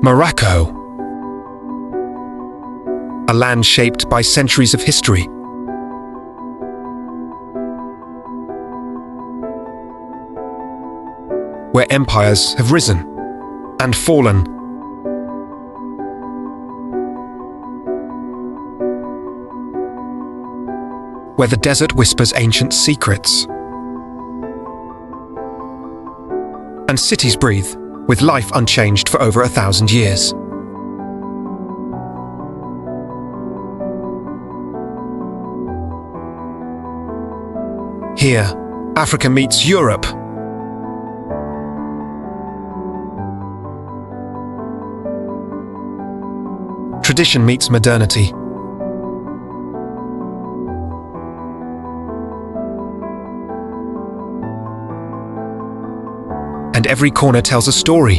Morocco, a land shaped by centuries of history. Where empires have risen and fallen. Where the desert whispers ancient secrets. And cities breathe, with life unchanged for over 1,000 years. Here, Africa meets Europe. Tradition meets modernity. And every corner tells a story.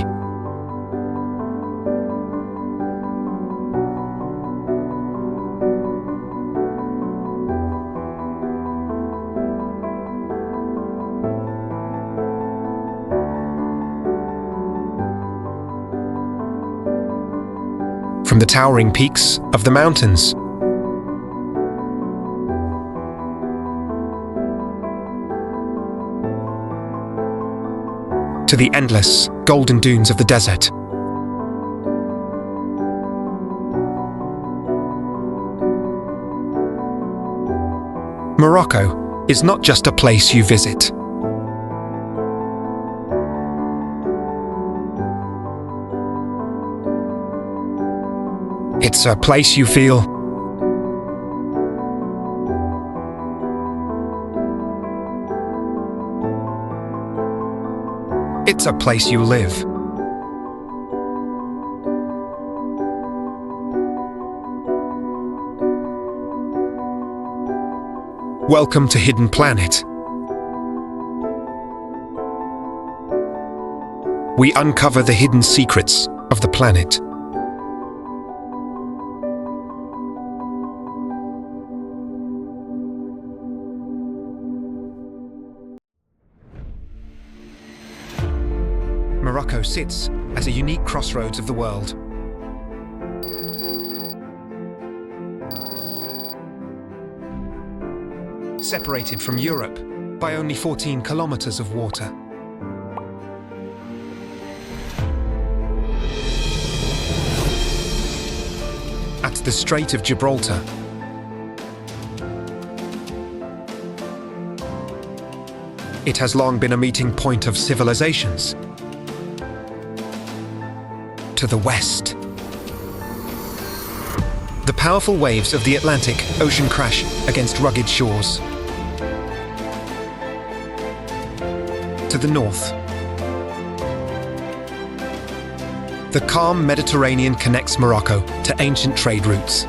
From the towering peaks of the mountains to the endless golden dunes of the desert. Morocco is not just a place you visit. It's a place you feel. It's a place you live. Welcome to Hidden Planet. We uncover the hidden secrets of the planet. Morocco sits as a unique crossroads of the world. Separated from Europe by only 14 kilometers of water. At the Strait of Gibraltar, it has long been a meeting point of civilizations. To the west, the powerful waves of the Atlantic Ocean crash against rugged shores. To the north, the calm Mediterranean connects Morocco to ancient trade routes.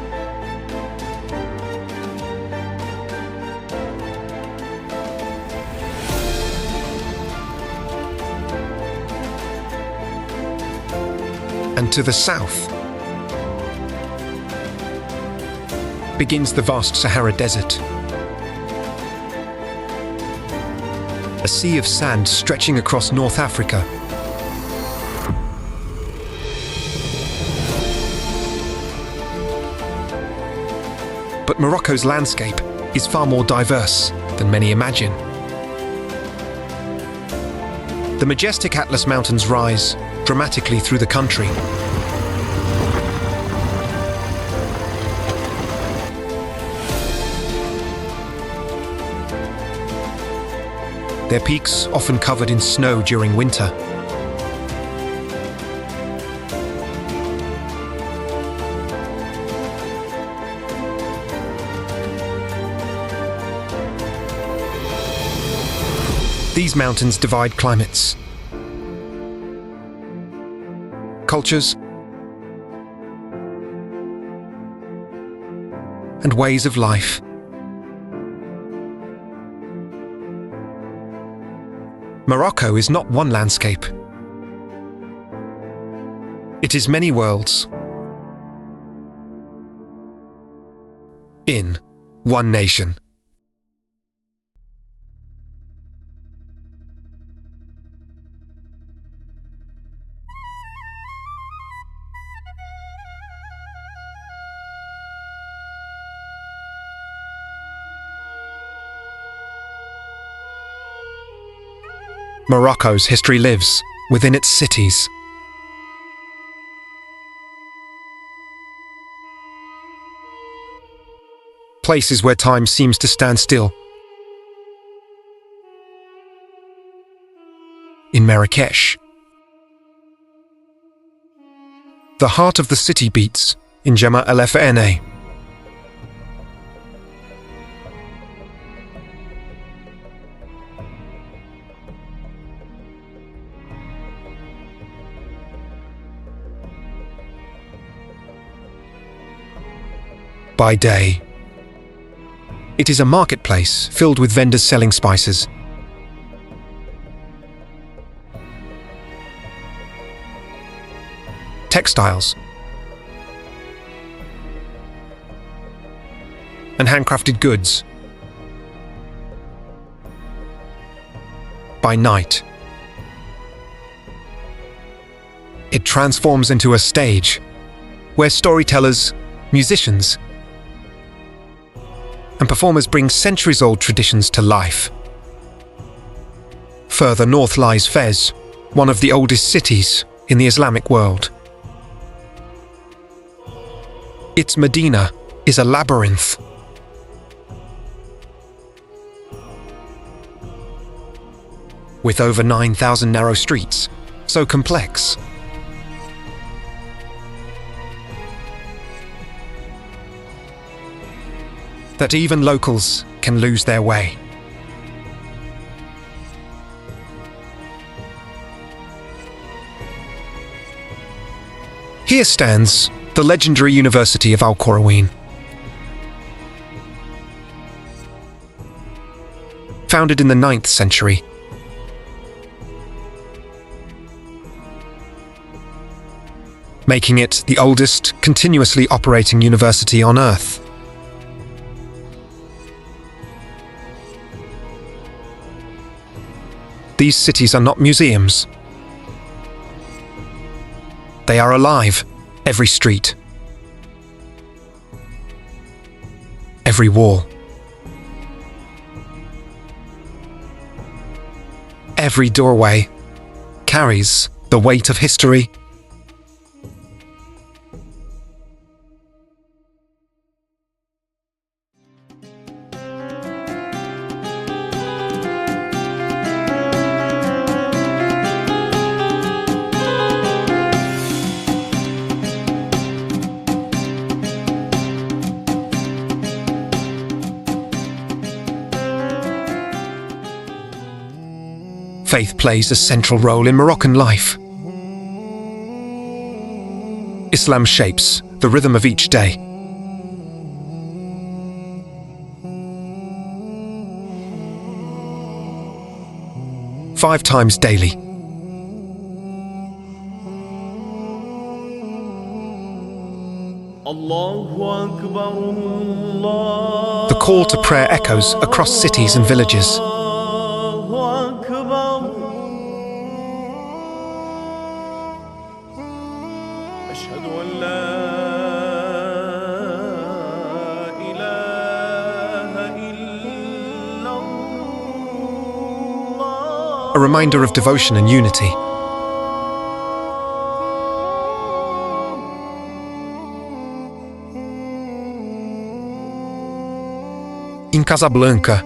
And to the south begins the vast Sahara Desert. A sea of sand stretching across North Africa. But Morocco's landscape is far more diverse than many imagine. The majestic Atlas Mountains rise dramatically through the country. Their peaks often covered in snow during winter. These mountains divide climates, cultures, and ways of life. Morocco is not one landscape. It is many worlds in one nation. Morocco's history lives within its cities. Places where time seems to stand still. In Marrakesh, the heart of the city beats in Jama El Fna. By day, it is a marketplace filled with vendors selling spices. Textiles and handcrafted goods. By night, it transforms into a stage where storytellers, musicians, and performers bring centuries-old traditions to life. Further north lies Fez, one of the oldest cities in the Islamic world. Its Medina is a labyrinth. With over 9,000 narrow streets, so complex that even locals can lose their way. Here stands the legendary University of Al-Qarawiyyin. Founded in the 9th century, making it the oldest continuously operating university on Earth. These cities are not museums. They are alive, every street, every wall, every doorway carries the weight of history. Faith plays a central role in Moroccan life. Islam shapes the rhythm of each day. Five times daily. The call to prayer echoes across cities and villages. A reminder of devotion and unity. In Casablanca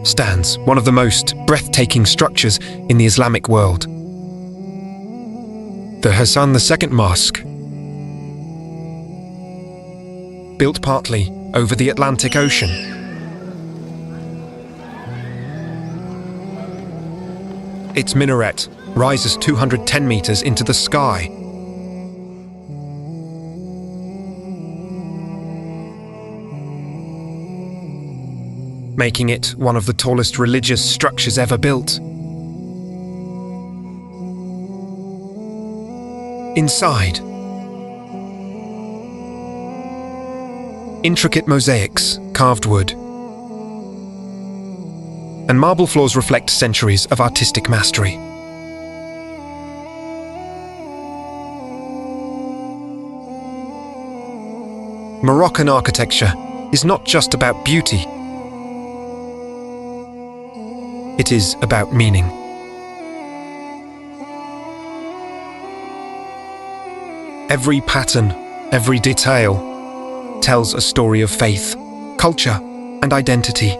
stands one of the most breathtaking structures in the Islamic world, the Hassan II Mosque. Built partly over the Atlantic Ocean, its minaret rises 210 meters into the sky. Making it one of the tallest religious structures ever built. Inside, intricate mosaics, carved wood, and marble floors reflect centuries of artistic mastery. Moroccan architecture is not just about beauty. It is about meaning. Every pattern, every detail tells a story of faith, culture, and identity.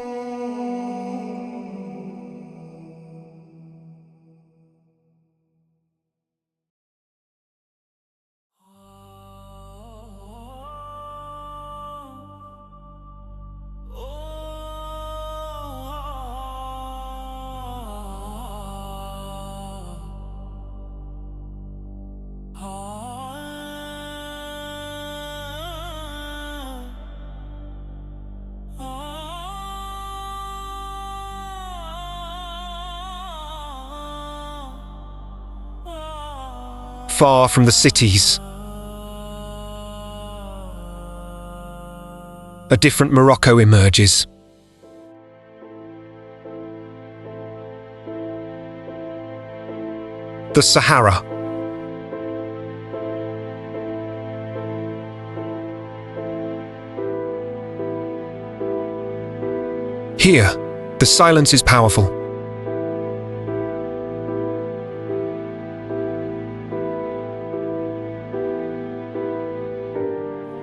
Far from the cities, a different Morocco emerges. The Sahara. Here, the silence is powerful.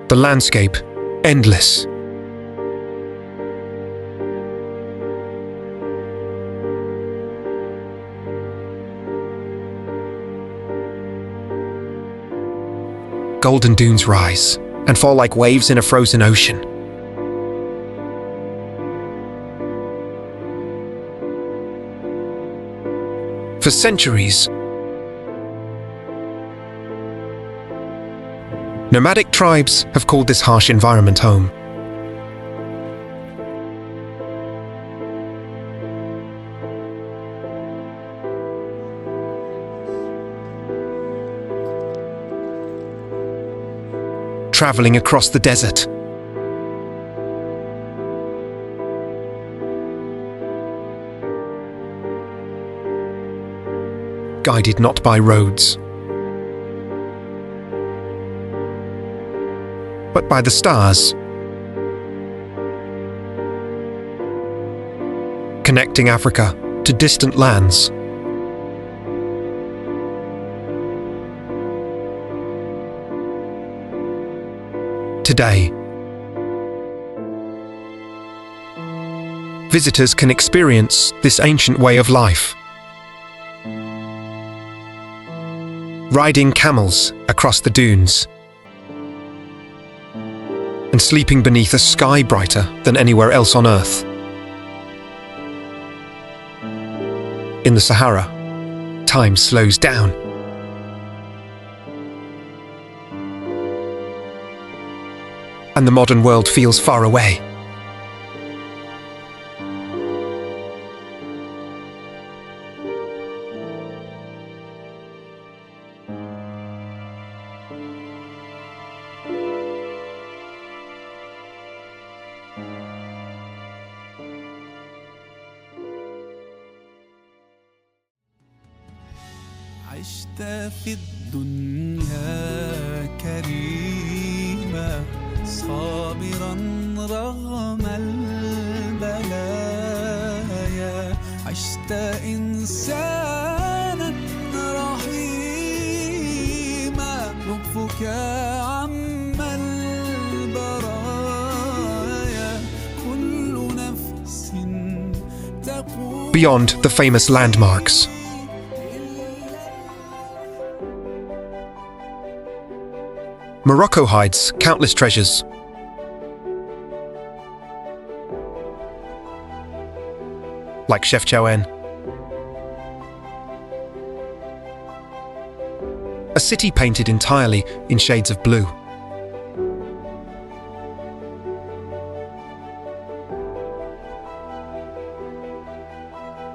The landscape, endless. Golden dunes rise and fall like waves in a frozen ocean. For centuries, nomadic tribes have called this harsh environment home. Traveling across the desert. Guided not by roads, but by the stars, connecting Africa to distant lands. Today, visitors can experience this ancient way of life. Riding camels across the dunes, and sleeping beneath a sky brighter than anywhere else on Earth. In the Sahara, time slows down. And the modern world feels far away. عشت في الدنيا كريما صابرا رغم البلايا عشت إنسانا رحيما لطفك عم البرايا كل نفس تقول. Beyond the famous landmarks, Morocco hides countless treasures. Like Chefchaouen, a city painted entirely in shades of blue.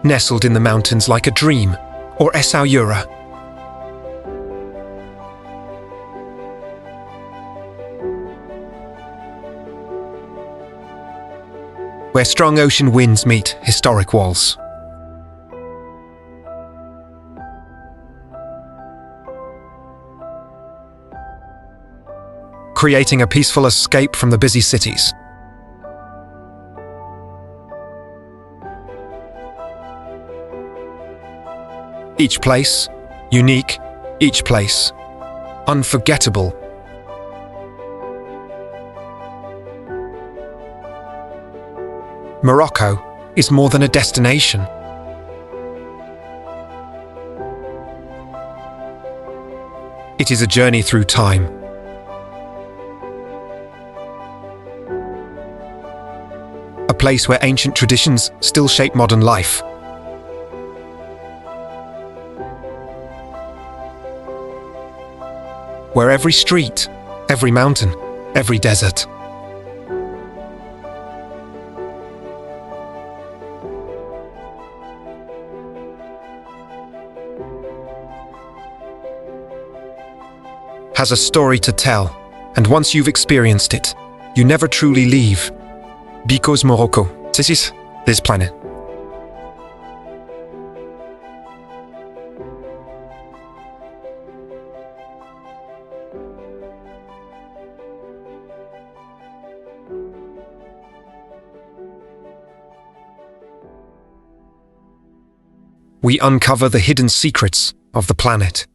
Nestled in the mountains like a dream, or Essaouira, where strong ocean winds meet historic walls. Creating a peaceful escape from the busy cities. Each place, unique, each place, unforgettable. Morocco is more than a destination. It is a journey through time. A place where ancient traditions still shape modern life. Where every street, every mountain, every desert, has a story to tell, and once you've experienced it, you never truly leave. Because Morocco, this is this planet. We uncover the hidden secrets of the planet.